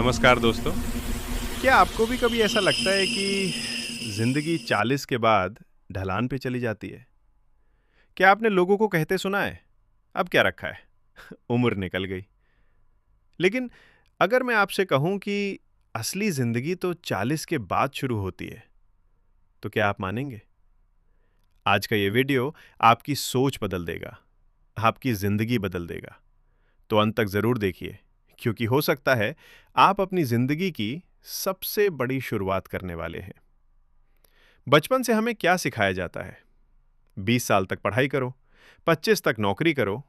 नमस्कार दोस्तों। क्या आपको भी कभी ऐसा लगता है कि ज़िंदगी 40 के बाद ढलान पे चली जाती है? क्या आपने लोगों को कहते सुना है, अब क्या रखा है, उम्र निकल गई। लेकिन अगर मैं आपसे कहूँ कि असली ज़िंदगी तो 40 के बाद शुरू होती है, तो क्या आप मानेंगे? आज का ये वीडियो आपकी सोच बदल देगा, आपकी ज़िंदगी बदल देगा। तो अंत तक ज़रूर देखिए, क्योंकि हो सकता है आप अपनी ज़िंदगी की सबसे बड़ी शुरुआत करने वाले हैं। बचपन से हमें क्या सिखाया जाता है? 20 साल तक पढ़ाई करो, 25 तक नौकरी करो,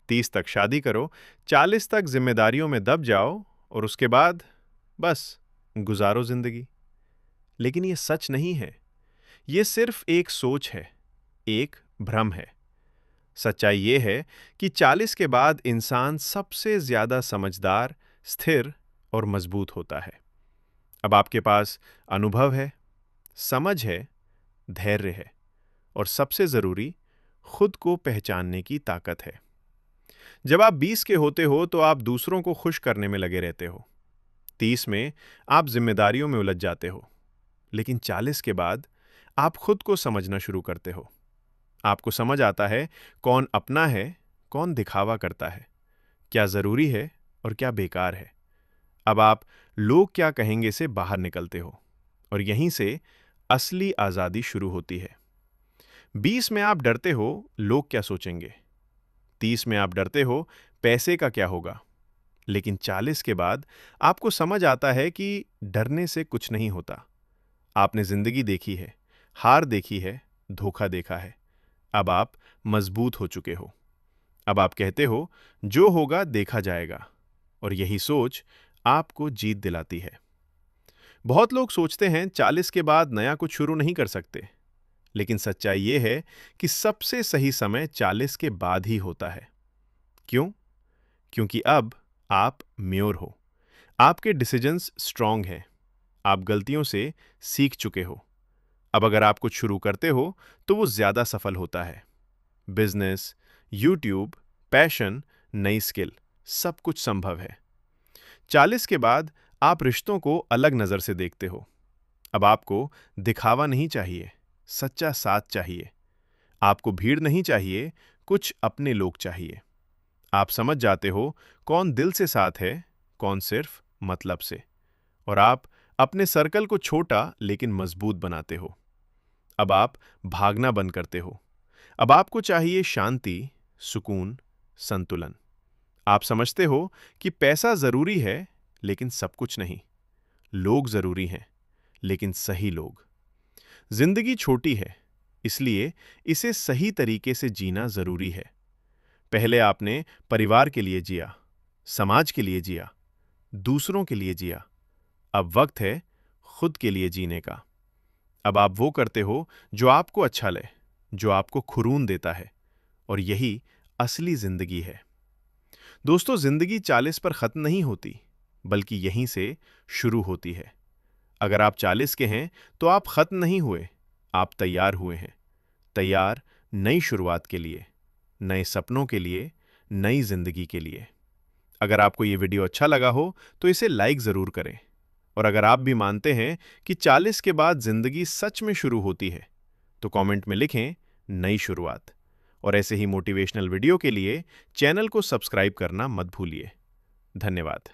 30 तक शादी करो, 40 तक जिम्मेदारियों में दब जाओ और उसके बाद बस गुजारो जिंदगी। लेकिन ये सच नहीं है। ये सिर्फ एक सोच है, एक भ्रम है। सच्चाई ये है कि 40 के बाद इंसान सबसे ज्यादा समझदार, स्थिर और मजबूत होता है। अब आपके पास अनुभव है, समझ है, धैर्य है और सबसे जरूरी, खुद को पहचानने की ताकत है। जब आप 20 के होते हो तो आप दूसरों को खुश करने में लगे रहते हो। 30 में आप जिम्मेदारियों में उलझ जाते हो। लेकिन 40 के बाद आप खुद को समझना शुरू करते हो। आपको समझ आता है कौन अपना है, कौन दिखावा करता है, क्या जरूरी है और क्या बेकार है। अब आप लोग क्या कहेंगे से बाहर निकलते हो और यहीं से असली आजादी शुरू होती है। 20 में आप डरते हो लोग क्या सोचेंगे। 30 में आप डरते हो पैसे का क्या होगा। लेकिन 40 के बाद आपको समझ आता है कि डरने से कुछ नहीं होता। आपने जिंदगी देखी है, हार देखी है, धोखा देखा है। अब आप मजबूत हो चुके हो। अब आप कहते हो जो होगा देखा जाएगा और यही सोच आपको जीत दिलाती है। बहुत लोग सोचते हैं 40 के बाद नया कुछ शुरू नहीं कर सकते। लेकिन सच्चाई यह है कि सबसे सही समय 40 के बाद ही होता है। क्यों? क्योंकि अब आप म्योर हो। आपके डिसीजंस स्ट्रांग हैं। आप गलतियों से सीख चुके हो। अब अगर आप कुछ शुरू करते हो तो वो ज्यादा सफल होता है। बिजनेस, यूट्यूब, पैशन, नई स्किल, सब कुछ संभव है। 40 के बाद आप रिश्तों को अलग नजर से देखते हो। अब आपको दिखावा नहीं चाहिए, सच्चा साथ चाहिए। आपको भीड़ नहीं चाहिए, कुछ अपने लोग चाहिए। आप समझ जाते हो कौन दिल से साथ है, कौन सिर्फ मतलब से। और आप अपने सर्कल को छोटा लेकिन मजबूत बनाते हो। अब आप भागना बंद करते हो। अब आपको चाहिए शांति, सुकून, संतुलन। आप समझते हो कि पैसा जरूरी है, लेकिन सब कुछ नहीं। लोग जरूरी हैं, लेकिन सही लोग। जिंदगी छोटी है, इसलिए इसे सही तरीके से जीना जरूरी है। पहले आपने परिवार के लिए जिया, समाज के लिए जिया, दूसरों के लिए जिया। अब वक्त है खुद के लिए जीने का। अब आप वो करते हो जो आपको अच्छा लगे, जो आपको खुरून देता है, और यही असली जिंदगी है। दोस्तों, जिंदगी 40 पर खत्म नहीं होती, बल्कि यहीं से शुरू होती है। अगर आप 40 के हैं तो आप खत्म नहीं हुए, आप तैयार हुए हैं। तैयार नई शुरुआत के लिए, नए सपनों के लिए, नई जिंदगी के लिए। अगर आपको ये वीडियो अच्छा लगा हो तो इसे लाइक जरूर करें। और अगर आप भी मानते हैं कि 40 के बाद जिंदगी सच में शुरू होती है, तो कमेंट में लिखें नई शुरुआत। और ऐसे ही मोटिवेशनल वीडियो के लिए चैनल को सब्सक्राइब करना मत भूलिए। धन्यवाद।